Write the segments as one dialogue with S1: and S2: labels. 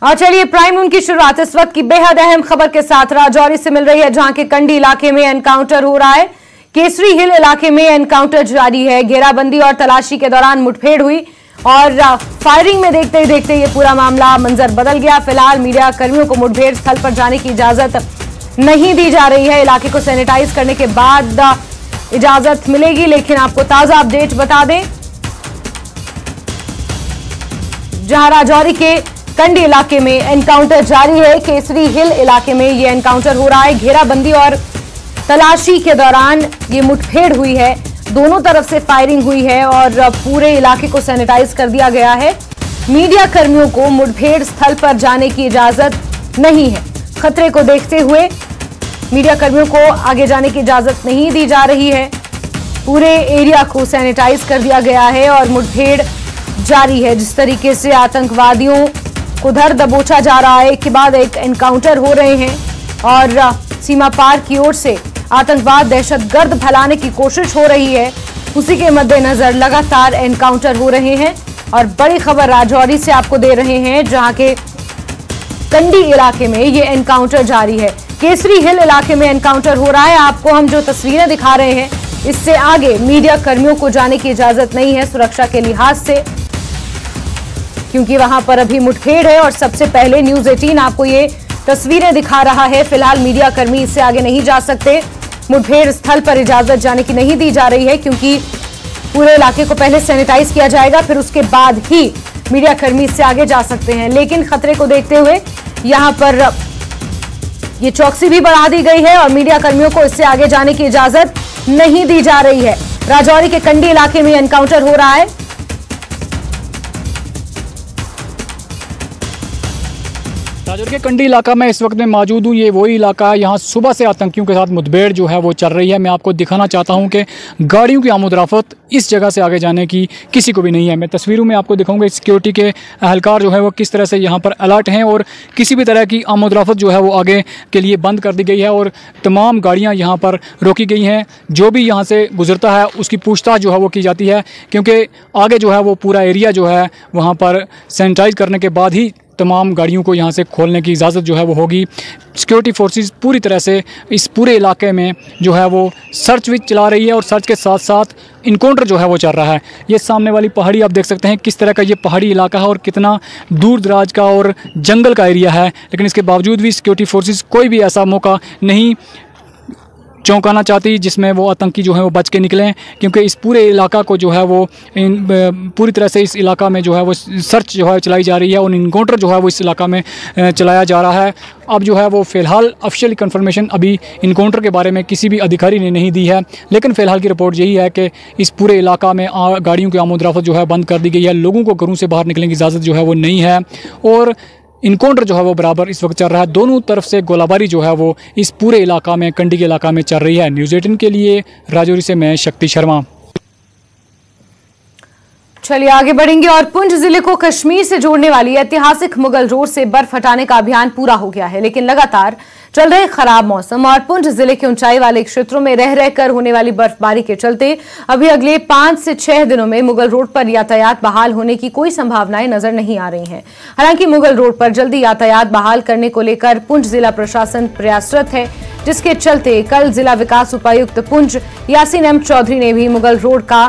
S1: और चलिए प्राइम नून की शुरुआत इस वक्त की बेहद अहम खबर के साथ राजौरी से मिल रही है, जहां के कंडी इलाके में एनकाउंटर हो रहा है। केसरी हिल इलाके में एनकाउंटर जारी है। घेराबंदी और तलाशी के दौरान मुठभेड़ हुई और फायरिंग में देखते ही देखते ये पूरा मामला मंजर बदल गया। फिलहाल मीडिया कर्मियों को मुठभेड़ स्थल पर जाने की इजाजत नहीं दी जा रही है। इलाके को सैनिटाइज करने के बाद इजाजत मिलेगी, लेकिन आपको ताजा अपडेट बता दें, जहां राजौरी के कंडी इलाके में एनकाउंटर जारी है। केसरी हिल इलाके में यह एनकाउंटर हो रहा है। घेराबंदी और तलाशी के दौरान ये मुठभेड़ हुई है। दोनों तरफ से फायरिंग हुई है और पूरे इलाके को सैनिटाइज कर दिया गया है। मीडिया कर्मियों को मुठभेड़ स्थल पर जाने की इजाजत नहीं है। खतरे को देखते हुए मीडिया कर्मियों को आगे जाने की इजाजत नहीं दी जा रही है। पूरे एरिया को सैनिटाइज कर दिया गया है और मुठभेड़ जारी है। जिस तरीके से आतंकवादियों को धर दबोचा जा रहा है, एक के बाद एक एनकाउंटर हो रहे हैं और सीमा पार की ओर से आतंकवाद दहशतगर्द फैलाने की कोशिश हो रही है। उसी के मद्देनजर लगातार एनकाउंटर हो रहे हैं और बड़ी खबर राजौरी से आपको दे रहे हैं, जहां के कंडी इलाके में ये एनकाउंटर जारी है। केसरी हिल इलाके में एनकाउंटर हो रहा है। आपको हम जो तस्वीरें दिखा रहे हैं, इससे आगे मीडिया कर्मियों को जाने की इजाजत नहीं है सुरक्षा के लिहाज से, क्योंकि वहां पर अभी मुठभेड़ है। और सबसे पहले न्यूज 18 आपको ये तस्वीरें दिखा रहा है। फिलहाल मीडिया कर्मी इससे आगे नहीं जा सकते। मुठभेड़ स्थल पर इजाजत जाने की नहीं दी जा रही है, क्योंकि पूरे इलाके को पहले सैनिटाइज किया जाएगा, फिर उसके बाद ही मीडिया कर्मी इससे आगे जा सकते हैं। लेकिन खतरे को देखते हुए यहां पर ये चौकसी भी बढ़ा दी गई है और मीडिया कर्मियों को इससे आगे जाने की इजाजत नहीं दी जा रही है। राजौरी के कंडी इलाके में एनकाउंटर हो रहा है।
S2: राजौरी के कंडी इलाका में इस वक्त मैं मौजूद हूँ। ये वही इलाका है, यहाँ सुबह से आतंकियों के साथ मुठभेड़ जो है वो चल रही है। मैं आपको दिखाना चाहता हूँ कि गाड़ियों की आमद-ओ-रफ्त इस जगह से आगे जाने की किसी को भी नहीं है। मैं तस्वीरों में आपको दिखाऊंगा सिक्योरिटी के एहलकार जो है वो किस तरह से यहाँ पर अलर्ट हैं और किसी भी तरह की आमद-ओ-रफ्त जो है वो आगे के लिए बंद कर दी गई है और तमाम गाड़ियाँ यहाँ पर रोकी गई हैं। जो भी यहाँ से गुजरता है उसकी पूछताछ जो है वो की जाती है, क्योंकि आगे जो है वो पूरा एरिया जो है वहाँ पर सैनिटाइज करने के बाद ही तमाम गाड़ियों को यहाँ से खोलने की इजाज़त जो है वो होगी। सिक्योरिटी फोर्सेस पूरी तरह से इस पूरे इलाके में जो है वो सर्च भी चला रही है और सर्च के साथ साथ इनकाउंटर जो है वो चल रहा है। ये सामने वाली पहाड़ी आप देख सकते हैं किस तरह का ये पहाड़ी इलाका है और कितना दूर दराज का और जंगल का एरिया है, लेकिन इसके बावजूद भी सिक्योरिटी फोर्सेस कोई भी ऐसा मौका नहीं चौंकाना चाहती जिसमें वो आतंकी जो है वो बच के निकलें, क्योंकि इस पूरे इलाका को जो है वो पूरी तरह से इस इलाका में जो है वो सर्च जो है चलाई जा रही है और इनकाउंटर जो है वो इस इलाका में चलाया जा रहा है। अब जो है वो फ़िलहाल ऑफिशियल कंफर्मेशन अभी इनकाउंटर के बारे में किसी भी अधिकारी ने नहीं दी है, लेकिन फ़िलहाल की रिपोर्ट यही है कि इस पूरे इलाका में गाड़ियों की आमद-ओ-रफ्त जो है बंद कर दी गई है। लोगों को घरों से बाहर निकलने की इजाज़त जो है वो नहीं है और इनकाउंटर जो है वो बराबर इस वक्त चल रहा है। दोनों तरफ से गोलाबारी जो है वो इस पूरे इलाका में, कंडी के इलाका में चल रही है। न्यूज़ 18 के लिए राजौरी से मैं शक्ति शर्मा।
S1: चलिए आगे बढ़ेंगे और पुंछ जिले को कश्मीर से जोड़ने वाली ऐतिहासिक मुगल रोड से बर्फ हटाने का अभियान पूरा हो गया है, लेकिन लगातार चल रहे खराब मौसम और पुंछ जिले के ऊंचाई वाले क्षेत्रों में रह रहकर होने वाली बर्फबारी के चलते अभी अगले 5 से 6 दिनों में मुगल रोड पर यातायात बहाल होने की कोई संभावनाएं नजर नहीं आ रही हैं। हालांकि मुगल रोड पर जल्दी यातायात बहाल करने को लेकर पुंछ जिला प्रशासन प्रयासरत है, जिसके चलते कल जिला विकास उपायुक्त पुंछ यासीन एम चौधरी ने भी मुगल रोड का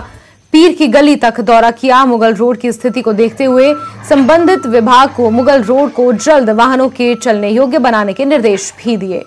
S1: पीर की गली तक दौरा किया। मुगल रोड की स्थिति को देखते हुए संबंधित विभाग को मुगल रोड को जल्द वाहनों के चलने योग्य बनाने के निर्देश भी दिए।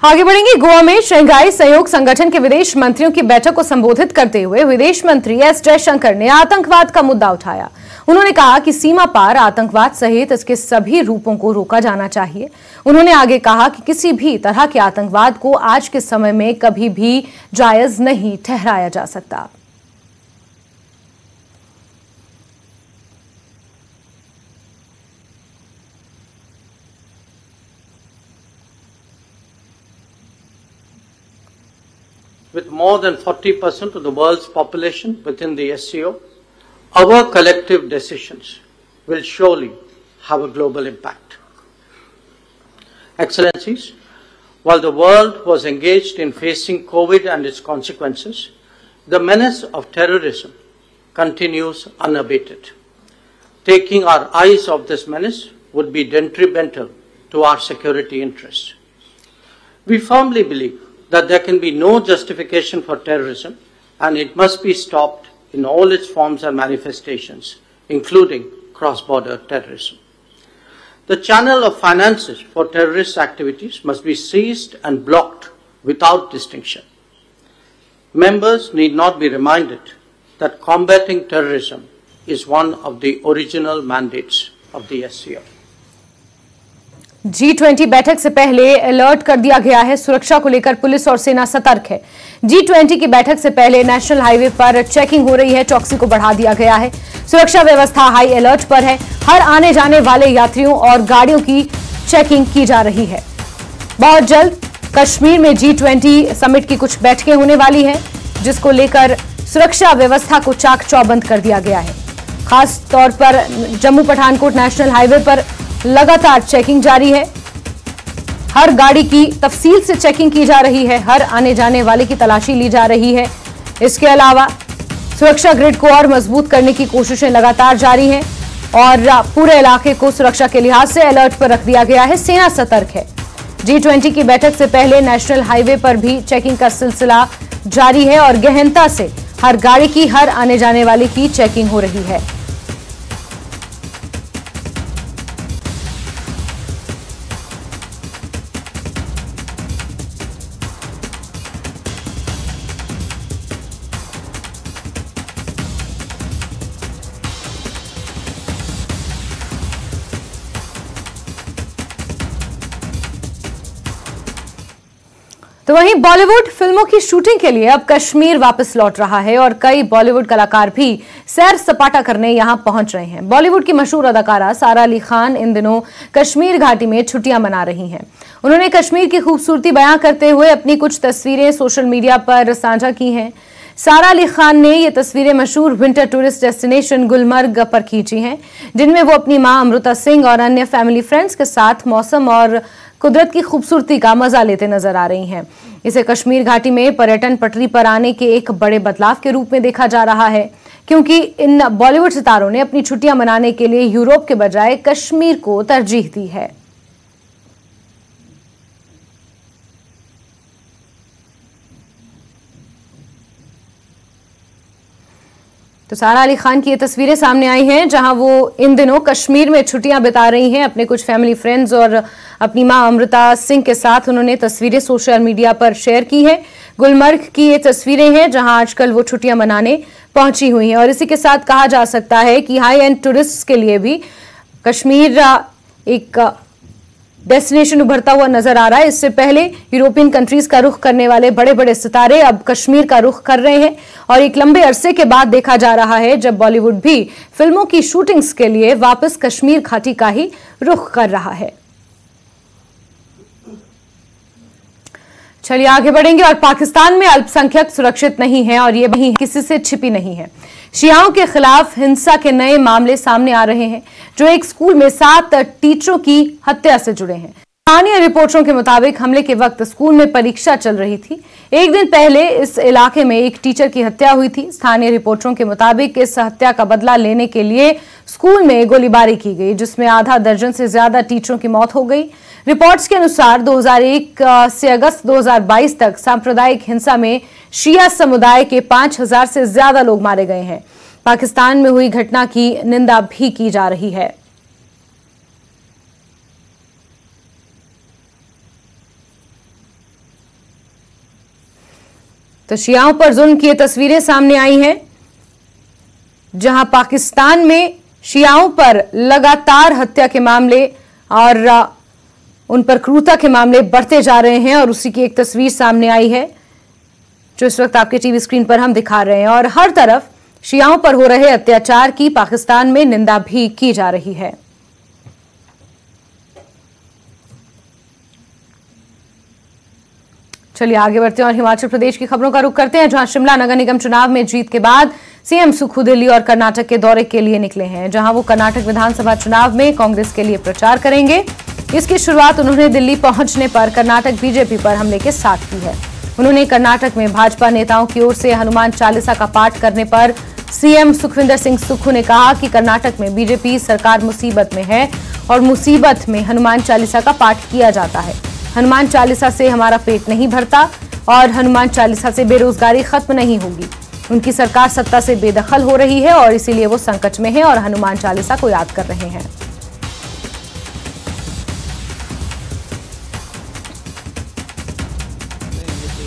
S1: आगे बढ़ेंगे। गोवा में शंघाई सहयोग संगठन के विदेश मंत्रियों की बैठक को संबोधित करते हुए विदेश मंत्री एस जयशंकर ने आतंकवाद का मुद्दा उठाया। उन्होंने कहा कि सीमा पार आतंकवाद सहित इसके सभी रूपों को रोका जाना चाहिए। उन्होंने आगे कहा कि किसी भी तरह के आतंकवाद को आज के समय में कभी भी जायज नहीं ठहराया जा सकता।
S3: With more than 40% of the world's population within the SCO, our collective decisions will surely have a global impact. Excellencies, while the world was engaged in facing COVID and its consequences, the menace of terrorism continues unabated. Taking our eyes off this menace would be detrimental to our security interests. We firmly believe that there can be no justification for terrorism and it must be stopped in all its forms and manifestations, including cross-border terrorism. The channel of finances for terrorist activities must be seized and blocked without distinction. Members need not be reminded that combating terrorism is one of the original mandates of the SCO.
S1: G20 बैठक से पहले alert कर दिया गया है। सुरक्षा को लेकर पुलिस और सेना सतर्क है। G20 की बैठक से पहले नेशनल हाईवे पर चेकिंग हो रही है। चौकसी को बढ़ा दिया गया है। सुरक्षा व्यवस्था हाई अलर्ट पर है। हर आने जाने वाले यात्रियों और गाड़ियों की चेकिंग की जा रही है। बहुत जल्द कश्मीर में G20 समिट की कुछ बैठकें होने वाली है, जिसको लेकर सुरक्षा व्यवस्था को चाक चौबंद कर दिया गया है। खास तौर पर जम्मू पठानकोट नेशनल हाईवे पर लगातार चेकिंग जारी है। हर गाड़ी की तफसील से चेकिंग की जा रही है। हर आने जाने वाले की तलाशी ली जा रही है। इसके अलावा सुरक्षा ग्रिड को और मजबूत करने की कोशिशें लगातार जारी हैं और पूरे इलाके को सुरक्षा के लिहाज से अलर्ट पर रख दिया गया है। सेना सतर्क है। G20 की बैठक से पहले नेशनल हाईवे पर भी चेकिंग का सिलसिला जारी है और गहनता से हर गाड़ी की, हर आने जाने वाले की चेकिंग हो रही है। तो वहीं बॉलीवुड फिल्मों की शूटिंग के लिए अब कश्मीर वापस लौट रहा है और कई बॉलीवुड कलाकार भी सैर सपाटा करने यहां पहुंच रहे हैं। बॉलीवुड की मशहूर अदाकारा सारा अली खान इन दिनों कश्मीर घाटी में छुट्टियां मना रही हैं। उन्होंने कश्मीर की खूबसूरती बयां करते हुए अपनी कुछ तस्वीरें सोशल मीडिया पर साझा की हैं। सारा अली खान ने ये तस्वीरें मशहूर विंटर टूरिस्ट डेस्टिनेशन गुलमर्ग पर खींची हैं, जिनमें वो अपनी मां अमृता सिंह और अन्य फैमिली फ्रेंड्स के साथ मौसम और कुदरत की खूबसूरती का मजा लेते नजर आ रही हैं। इसे कश्मीर घाटी में पर्यटन पटरी पर आने के एक बड़े बदलाव के रूप में देखा जा रहा है, क्योंकि इन बॉलीवुड सितारों ने अपनी छुट्टियां मनाने के लिए यूरोप के बजाय कश्मीर को तरजीह दी है। तो सारा अली खान की ये तस्वीरें सामने आई हैं, जहां वो इन दिनों कश्मीर में छुट्टियां बिता रही हैं अपने कुछ फैमिली फ्रेंड्स और अपनी मां अमृता सिंह के साथ। उन्होंने तस्वीरें सोशल मीडिया पर शेयर की हैं। गुलमर्ग की ये तस्वीरें हैं, जहां आजकल वो छुट्टियां मनाने पहुंची हुई हैं और इसी के साथ कहा जा सकता है कि हाई एंड टूरिस्ट के लिए भी कश्मीर एक डेस्टिनेशन उभरता हुआ नजर आ रहा है। इससे पहले यूरोपियन कंट्रीज का रुख करने वाले बड़े बड़े सितारे अब कश्मीर का रुख कर रहे हैं और एक लंबे अरसे के बाद देखा जा रहा है जब बॉलीवुड भी फिल्मों की शूटिंग्स के लिए वापस कश्मीर घाटी का ही रुख कर रहा है। चलिए आगे बढ़ेंगे और पाकिस्तान में अल्पसंख्यक सुरक्षित नहीं है और ये भी किसी से छिपी नहीं है। शियाओं के खिलाफ हिंसा के नए मामले सामने आ रहे हैं, जो एक स्कूल में 7 टीचरों की हत्या से जुड़े हैं। स्थानीय रिपोर्टरों के मुताबिक हमले के वक्त स्कूल में परीक्षा चल रही थी। एक दिन पहले इस इलाके में एक टीचर की हत्या हुई थी। स्थानीय रिपोर्टरों के मुताबिक इस हत्या का बदला लेने के लिए स्कूल में गोलीबारी की गई, जिसमें आधा दर्जन से ज्यादा टीचरों की मौत हो गई। रिपोर्ट्स के अनुसार 2001 से अगस्त 2022 तक सांप्रदायिक हिंसा में शिया समुदाय के 5000 से ज्यादा लोग मारे गए हैं। पाकिस्तान में हुई घटना की निंदा भी की जा रही है। तो शियाओं पर जुल्म की तस्वीरें सामने आई हैं, जहां पाकिस्तान में शियाओं पर लगातार हत्या के मामले और उन पर क्रूरता के मामले बढ़ते जा रहे हैं और उसी की एक तस्वीर सामने आई है, जो इस वक्त आपके टीवी स्क्रीन पर हम दिखा रहे हैं। और हर तरफ शियाओं पर हो रहे अत्याचार की पाकिस्तान में निंदा भी की जा रही है। चलिए आगे बढ़ते हैं और हिमाचल प्रदेश की खबरों का रुख करते हैं, जहां शिमला नगर निगम चुनाव में जीत के बाद सीएम सुक्खू दिल्ली और कर्नाटक के दौरे के लिए निकले हैं, जहां वो कर्नाटक विधानसभा चुनाव में कांग्रेस के लिए प्रचार करेंगे। इसकी शुरुआत उन्होंने दिल्ली पहुंचने पर कर्नाटक बीजेपी पर हमले के साथ की है। उन्होंने कर्नाटक में भाजपा नेताओं की ओर से हनुमान चालीसा का पाठ करने पर सीएम सुखविंदर सिंह सुक्खू ने कहा कि कर्नाटक में बीजेपी सरकार मुसीबत में है और मुसीबत में हनुमान चालीसा का पाठ किया जाता है। हनुमान चालीसा से हमारा पेट नहीं भरता और हनुमान चालीसा से बेरोजगारी खत्म नहीं होगी। उनकी सरकार सत्ता से बेदखल हो रही है और इसीलिए वो संकट में है और हनुमान चालीसा को याद कर रहे हैं।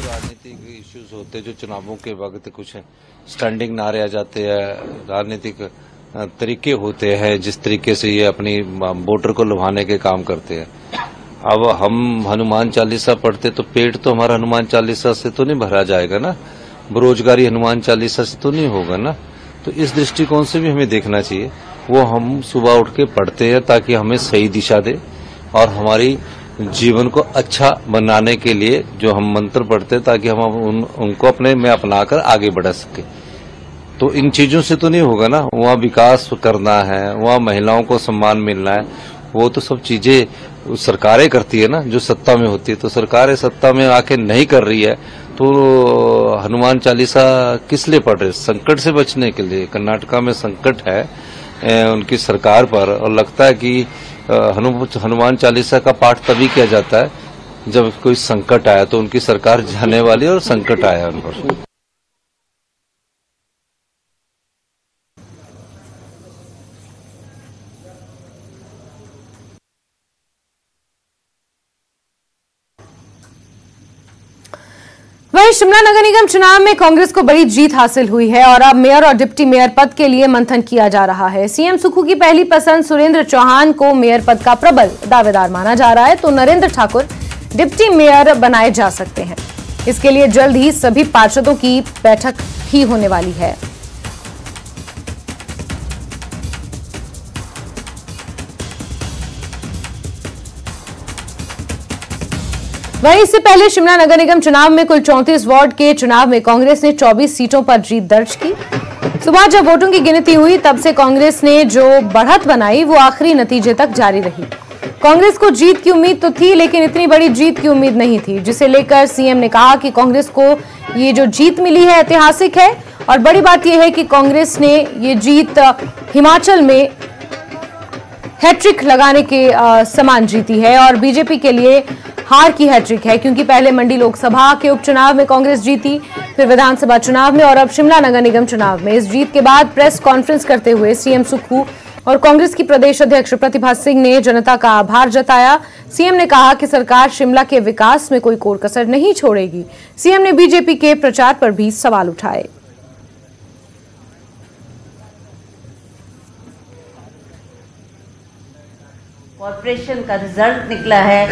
S4: राजनीतिक इश्यूज होते जो चुनावों के वक्त कुछ स्टैंडिंग ना रह जाते हैं, राजनीतिक तरीके होते हैं जिस तरीके से ये अपनी वोटर को लुभाने के काम करते हैं। अब हम हनुमान चालीसा पढ़ते तो पेट तो हमारा हनुमान चालीसा से तो नहीं भरा जाएगा ना, बेरोजगारी हनुमान चालीसा से तो नहीं होगा ना। तो इस दृष्टिकोण से भी हमें देखना चाहिए। वो हम सुबह उठ के पढ़ते हैं ताकि हमें सही दिशा दे और हमारी जीवन को अच्छा बनाने के लिए जो हम मंत्र पढ़ते हैं ताकि हम उनको अपने में अपनाकर आगे बढ़ा सके। तो इन चीजों से तो नहीं होगा ना। वहाँ विकास करना है, वहाँ महिलाओं को सम्मान मिलना है, वो तो सब चीजें सरकारें करती है ना जो सत्ता में होती है। तो सरकारें सत्ता में आके नहीं कर रही है तो हनुमान चालीसा किस लिए पढ़ रहे? संकट से बचने के लिए। कर्नाटका में संकट है उनकी सरकार पर और लगता है कि हनुमान चालीसा का पाठ तभी किया जाता है जब कोई संकट आया तो उनकी सरकार जाने वाली और संकट आया उन पर।
S1: वहीं शिमला नगर निगम चुनाव में कांग्रेस को बड़ी जीत हासिल हुई है और अब मेयर और डिप्टी मेयर पद के लिए मंथन किया जा रहा है। सीएम सुक्खू की पहली पसंद सुरेंद्र चौहान को मेयर पद का प्रबल दावेदार माना जा रहा है, तो नरेंद्र ठाकुर डिप्टी मेयर बनाए जा सकते हैं। इसके लिए जल्द ही सभी पार्षदों की बैठक भी होने वाली है। वहीं इससे पहले शिमला नगर निगम चुनाव में कुल 34 वार्ड के चुनाव में कांग्रेस ने 24 सीटों पर जीत दर्ज की। सुबह जब वोटों की गिनती हुई तब से कांग्रेस ने जो बढ़त बनाई वो आखिरी नतीजे तक जारी रही। कांग्रेस को जीत की उम्मीद तो थी लेकिन इतनी बड़ी जीत की उम्मीद नहीं थी, जिसे लेकर सीएम ने कहा कि कांग्रेस को ये जो जीत मिली है ऐतिहासिक है और बड़ी बात यह है कि कांग्रेस ने ये जीत हिमाचल में हैट्रिक लगाने के समान जीती है और बीजेपी के लिए हार की हैट्रिक है, क्योंकि पहले मंडी लोकसभा के उपचुनाव में कांग्रेस जीती, फिर विधानसभा चुनाव में और अब शिमला नगर निगम चुनाव में। इस जीत के बाद प्रेस कॉन्फ्रेंस करते हुए सीएम सुक्खू और कांग्रेस की प्रदेश अध्यक्ष प्रतिभा सिंह ने जनता का आभार जताया। सीएम ने कहा कि सरकार शिमला के विकास में कोई कोर कसर नहीं छोड़ेगी। सीएम ने बीजेपी के प्रचार पर भी सवाल उठाए।
S5: कॉर्पोरेशन का रिजल्ट निकला है,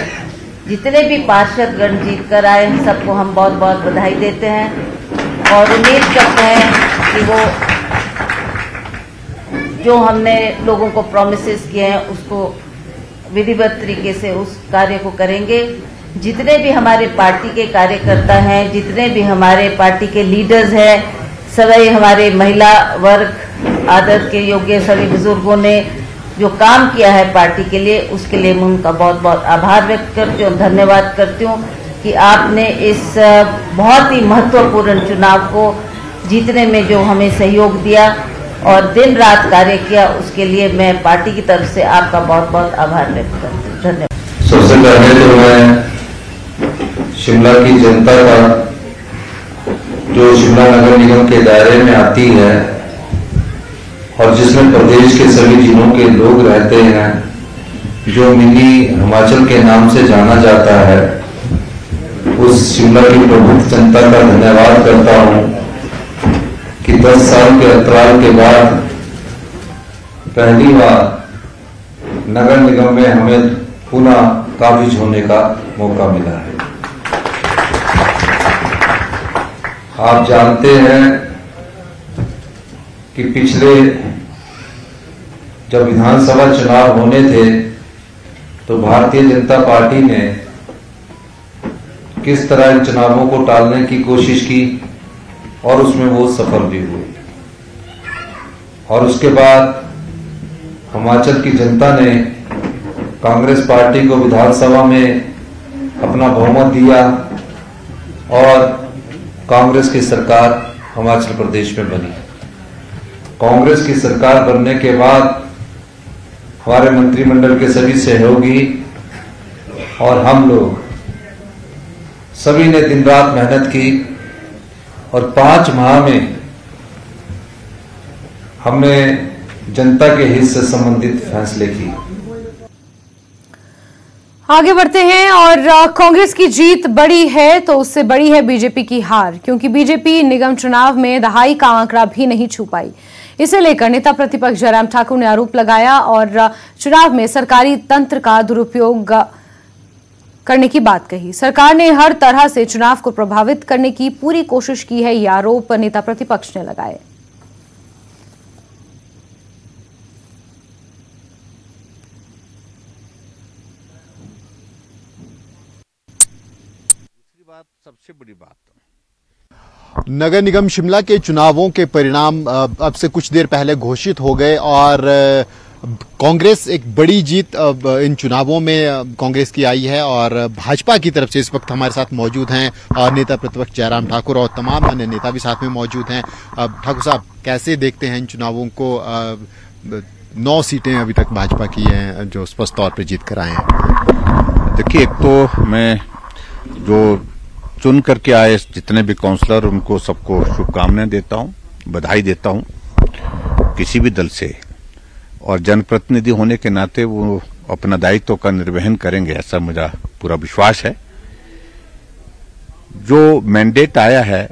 S5: जितने भी पार्षद गण जीत कर आए सबको हम बहुत बहुत बधाई देते हैं और उम्मीद करते हैं कि वो जो हमने लोगों को प्रॉमिसेस किए हैं उसको विधिवत तरीके से उस कार्य को करेंगे। जितने भी हमारे पार्टी के कार्यकर्ता हैं, जितने भी हमारे पार्टी के लीडर्स हैं, सभी हमारे महिला वर्ग, आदर के योग्य सभी बुजुर्गों ने जो काम किया है पार्टी के लिए, उसके लिए मैं उनका बहुत बहुत आभार व्यक्त करती हूँ, धन्यवाद करती हूँ कि आपने इस बहुत ही महत्वपूर्ण चुनाव को जीतने में जो हमें सहयोग दिया और दिन रात कार्य किया, उसके लिए मैं पार्टी की तरफ से आपका बहुत बहुत आभार व्यक्त करती हूँ। धन्यवाद।
S6: सबसे पहले तो मैं शिमला की जनता का जो शिमला नगर निगम के दायरे में आती है और जिसमें प्रदेश के सभी जिलों के लोग रहते हैं, जो मिनी हिमाचल के नाम से जाना जाता है, उस शिमला की प्रबुद्ध जनता का धन्यवाद करता हूं कि 10 साल के अंतराल के बाद पहली बार नगर निगम में हमें पुनः काबिज होने का मौका मिला है। आप जानते हैं कि पिछले जब विधानसभा चुनाव होने थे तो भारतीय जनता पार्टी ने किस तरह इन चुनावों को टालने की कोशिश की और उसमें वो सफल भी हुए। और उसके बाद हिमाचल की जनता ने कांग्रेस पार्टी को विधानसभा में अपना बहुमत दिया और कांग्रेस की सरकार हिमाचल प्रदेश में बनी। कांग्रेस की सरकार बनने के बाद हमारे मंत्रिमंडल के सभी सहयोगी और हम लोग सभी ने दिन रात मेहनत की और 5 माह में हमने जनता के हित से संबंधित फैसले किए।
S1: आगे बढ़ते हैं और कांग्रेस की जीत बड़ी है तो उससे बड़ी है बीजेपी की हार, क्योंकि बीजेपी निगम चुनाव में दहाई का आंकड़ा भी नहीं छू पाई। इसे लेकर नेता प्रतिपक्ष जयराम ठाकुर ने आरोप लगाया और चुनाव में सरकारी तंत्र का दुरुपयोग करने की बात कही। सरकार ने हर तरह से चुनाव को प्रभावित करने की पूरी कोशिश की है, यह आरोप नेता प्रतिपक्ष ने लगाए।
S7: सबसे बड़ी बात, नगर निगम शिमला के चुनावों के परिणाम अब से कुछ देर पहले घोषित हो गए और कांग्रेस एक बड़ी जीत इन चुनावों में कांग्रेस की आई है और भाजपा की तरफ से इस वक्त हमारे साथ मौजूद हैं और नेता प्रतिपक्ष जयराम ठाकुर और तमाम अन्य नेता भी साथ में मौजूद हैं। ठाकुर साहब, कैसे देखते हैं इन चुनावों को? 9 सीटें अभी तक भाजपा की हैं जो स्पष्ट तौर पर जीत कर आए हैं।
S8: देखिए, एक तो मैं जो चुन करके आए जितने भी काउंसलर, उनको सबको शुभकामनाएं देता हूं, बधाई देता हूं किसी भी दल से, और जनप्रतिनिधि होने के नाते वो अपना दायित्व का निर्वहन करेंगे, ऐसा मेरा पूरा विश्वास है। जो मैंडेट आया है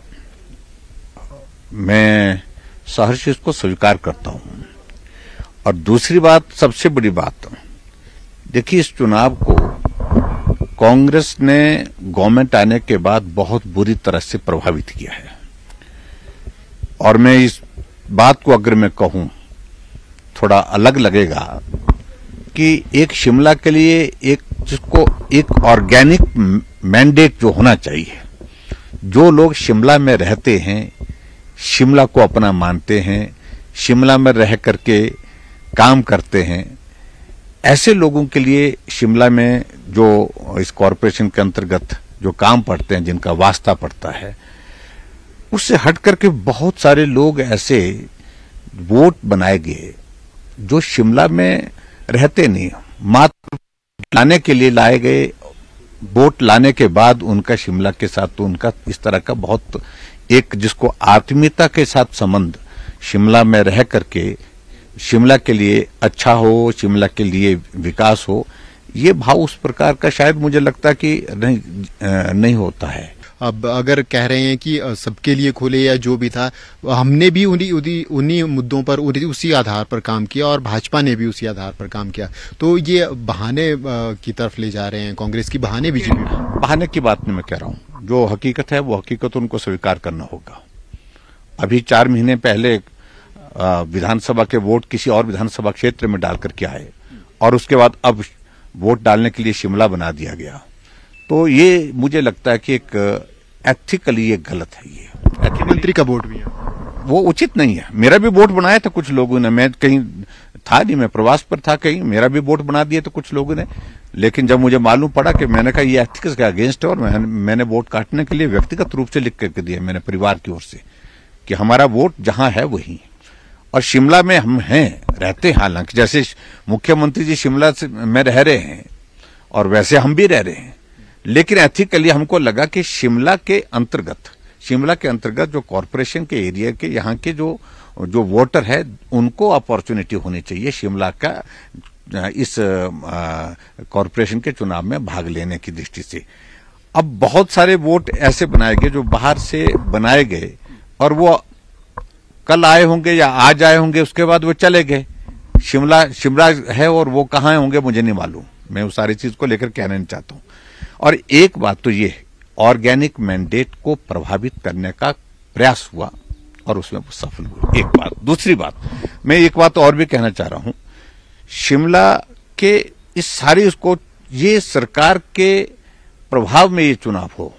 S8: मैं सहर्ष इसको स्वीकार करता हूं। और दूसरी बात, सबसे बड़ी बात, देखिए इस चुनाव को कांग्रेस ने गवर्नमेंट आने के बाद बहुत बुरी तरह से प्रभावित किया है। और मैं इस बात को अगर मैं कहूं, थोड़ा अलग लगेगा कि एक शिमला के लिए एक जिसको एक ऑर्गेनिक मैंडेट जो होना चाहिए, जो लोग शिमला में रहते हैं, शिमला को अपना मानते हैं, शिमला में रह करके काम करते हैं, ऐसे लोगों के लिए शिमला में जो इस कॉरपोरेशन के अंतर्गत जो काम पड़ते हैं, जिनका वास्ता पड़ता है, उससे हट करके बहुत सारे लोग ऐसे वोट बनाए गए जो शिमला में रहते नहीं, मात्र लाने के लिए लाए गए। वोट लाने के बाद उनका शिमला के साथ तो उनका इस तरह का बहुत एक जिसको आत्मीयता के साथ संबंध, शिमला में रह करके शिमला के लिए अच्छा हो, शिमला के लिए विकास हो, ये भाव उस प्रकार का शायद मुझे लगता है कि नहीं होता है।
S7: अब अगर कह रहे हैं कि सबके लिए खोले या जो भी था, हमने भी उन्हीं मुद्दों पर उसी आधार पर काम किया और भाजपा ने भी उसी आधार पर काम किया, तो ये बहाने की तरफ ले जा रहे हैं कांग्रेस की। बहाने बीजेपी,
S8: बहाने की बात नहीं मैं कह रहा हूं, जो हकीकत है वो हकीकत उनको स्वीकार करना होगा। अभी 4 महीने पहले विधानसभा के वोट किसी और विधानसभा क्षेत्र में डाल करके आए और उसके बाद अब वोट डालने के लिए शिमला बना दिया गया, तो ये मुझे लगता है कि एक एथिकली ये गलत है। ये
S7: मंत्री का वोट भी है,
S8: वो उचित नहीं है। मेरा भी वोट बनाया था कुछ लोगों ने, मैं कहीं था नहीं, मैं प्रवास पर था कहीं, मेरा भी वोट बना दिए तो कुछ लोगों ने, लेकिन जब मुझे मालूम पड़ा कि मैंने कहा ये एथिक्स के अगेंस्ट है और मैंने वोट काटने के लिए व्यक्तिगत रूप से लिख करके दिया मैंने परिवार की ओर से कि हमारा वोट जहां है वही। और शिमला में हम हैं, रहते हैं, हालांकि जैसे मुख्यमंत्री जी शिमला में रह रहे हैं और वैसे हम भी रह रहे हैं, लेकिन एथिकली हमको लगा कि शिमला के अंतर्गत जो कॉरपोरेशन के एरिया के यहाँ के जो वोटर है उनको अपॉर्चुनिटी होनी चाहिए शिमला का इस कॉरपोरेशन के चुनाव में भाग लेने की दृष्टि से। अब बहुत सारे वोट ऐसे बनाए गए जो बाहर से बनाए गए और वो कल आए होंगे या आज आए होंगे, उसके बाद वो चले गए। शिमला है और वो कहाँ होंगे मुझे नहीं मालूम, मैं उस सारी चीज को लेकर कहना नहीं चाहता हूं। और एक बात तो ये ऑर्गेनिक मैंडेट को प्रभावित करने का प्रयास हुआ और उसमें वो सफल हुए, एक बात। दूसरी बात, मैं एक बात और भी कहना चाह रहा हूं, शिमला के इस सारी उसको ये सरकार के प्रभाव में ये चुनाव हो,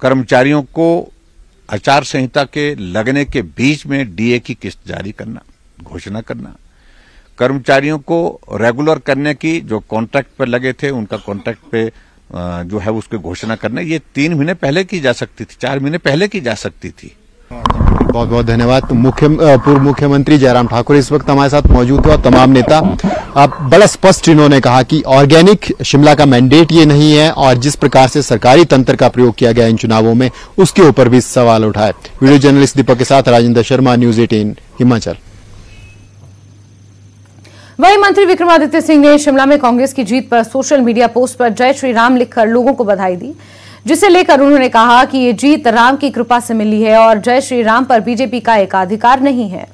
S8: कर्मचारियों को आचार संहिता के लगने के बीच में डीए की किस्त जारी करना, घोषणा करना, कर्मचारियों को रेगुलर करने की, जो कॉन्ट्रैक्ट पर लगे थे उनका कॉन्ट्रैक्ट पे जो है उसकी घोषणा करना, ये 3 महीने पहले की जा सकती थी, 4 महीने पहले की जा सकती थी।
S7: बहुत बहुत धन्यवाद। पूर्व मुख्यमंत्री जयराम ठाकुर इस वक्त हमारे साथ मौजूद थे और तमाम नेता। अब बड़ा स्पष्ट इन्होंने कहा कि ऑर्गेनिक शिमला का मैंडेट ये नहीं है और जिस प्रकार से सरकारी तंत्र का प्रयोग किया गया इन चुनावों में उसके ऊपर भी सवाल उठाए। वीडियो जर्नलिस्ट दीपक के साथ राजेंद्र शर्मा, न्यूज 18 हिमाचल।
S1: वहीं मंत्री विक्रमादित्य सिंह ने शिमला में कांग्रेस की जीत पर सोशल मीडिया पोस्ट पर जय श्री राम लिखकर लोगों को बधाई दी, जिसे लेकर उन्होंने कहा कि ये जीत राम की कृपा से मिली है और जय श्री राम पर बीजेपी का एकाधिकार नहीं है।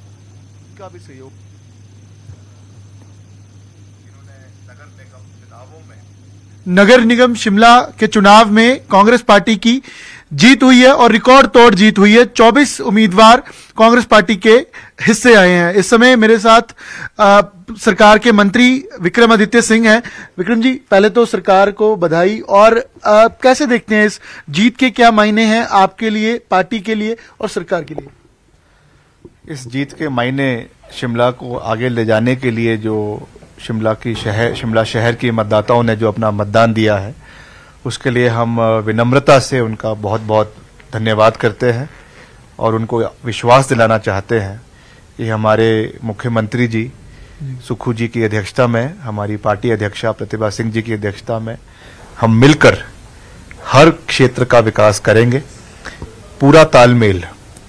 S9: नगर निगम शिमला के चुनाव में कांग्रेस पार्टी की जीत हुई है और रिकॉर्ड तोड़ जीत हुई है। 24 उम्मीदवार कांग्रेस पार्टी के हिस्से आए हैं। इस समय मेरे साथ सरकार के मंत्री विक्रमादित्य सिंह हैं। विक्रम जी, पहले तो सरकार को बधाई। और कैसे देखते हैं इस जीत के, क्या मायने हैं आपके लिए, पार्टी के लिए और सरकार के लिए?
S10: इस जीत के मायने शिमला को आगे ले जाने के लिए जो शिमला शहर के मतदाताओं ने जो अपना मतदान दिया है उसके लिए हम विनम्रता से उनका बहुत बहुत धन्यवाद करते हैं और उनको विश्वास दिलाना चाहते हैं कि हमारे मुख्यमंत्री जी सुखू जी की अध्यक्षता में, हमारी पार्टी अध्यक्षा प्रतिभा सिंह जी की अध्यक्षता में हम मिलकर हर क्षेत्र का विकास करेंगे। पूरा तालमेल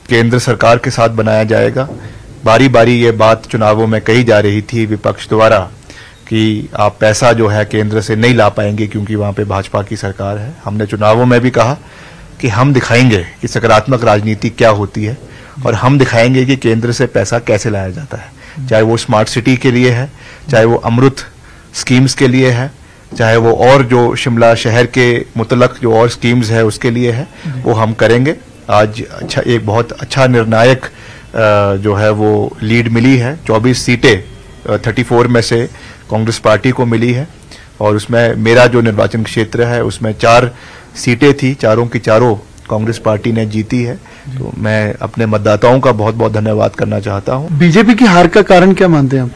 S10: केंद्र सरकार के साथ बनाया जाएगा। बारी बारी ये बात चुनावों में कही जा रही थी विपक्ष द्वारा कि आप पैसा जो है केंद्र से नहीं ला पाएंगे क्योंकि वहां पे भाजपा की सरकार है। हमने चुनावों में भी कहा कि हम दिखाएंगे कि सकारात्मक राजनीति क्या होती है और हम दिखाएंगे कि केंद्र से पैसा कैसे लाया जाता है, चाहे वो स्मार्ट सिटी के लिए है, चाहे वो अमृत स्कीम्स के लिए है, चाहे वो और जो शिमला शहर के मुतलक जो और स्कीम्स है उसके लिए है, वो हम करेंगे। आज एक बहुत अच्छा निर्णायक जो है वो लीड मिली है। 24 सीटें 34 में से कांग्रेस पार्टी को मिली है और उसमें मेरा जो निर्वाचन क्षेत्र है उसमें 4 सीटें थी, चारों की चारों कांग्रेस पार्टी ने जीती है। तो मैं अपने मतदाताओं का बहुत बहुत धन्यवाद करना चाहता हूं।
S9: बीजेपी की हार का कारण क्या मानते हैं आप?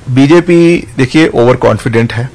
S10: बीजेपी देखिए ओवर कॉन्फिडेंट है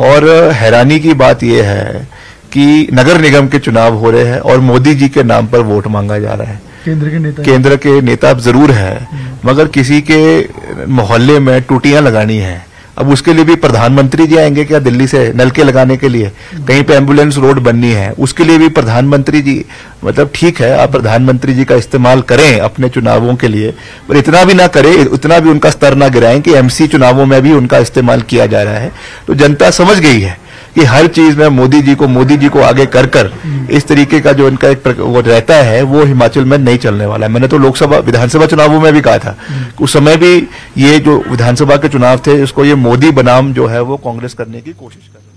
S10: और हैरानी की बात यह है कि नगर निगम के चुनाव हो रहे हैं और मोदी जी के नाम पर वोट मांगा जा रहा है। केंद्र के नेता जरूर है मगर किसी के मोहल्ले में टूटियां लगानी है। अब उसके लिए भी प्रधानमंत्री जी आएंगे क्या दिल्ली से नलके लगाने के लिए? कहीं पे एम्बुलेंस रोड बननी है उसके लिए भी प्रधानमंत्री जी, मतलब ठीक है आप प्रधानमंत्री जी का इस्तेमाल करें अपने चुनावों के लिए, पर इतना भी ना करें, इतना भी उनका स्तर ना गिराएं कि एमसी चुनावों में भी उनका इस्तेमाल किया जा रहा है। तो जनता समझ गई है कि हर चीज में मोदी जी को आगे कर इस तरीके का जो इनका एक वो रहता है वो हिमाचल में नहीं चलने वाला है। मैंने तो लोकसभा विधानसभा चुनावों में भी कहा था, उस समय भी ये जो विधानसभा के चुनाव थे इसको ये मोदी बनाम जो है वो कांग्रेस करने की कोशिश कर रही है।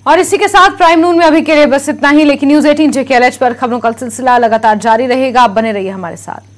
S1: और इसी के साथ प्राइम नून में अभी के लिए बस इतना ही, लेकिन न्यूज 18 JKLH पर खबरों का सिलसिला लगातार जारी रहेगा। आप बने रहिए हमारे साथ।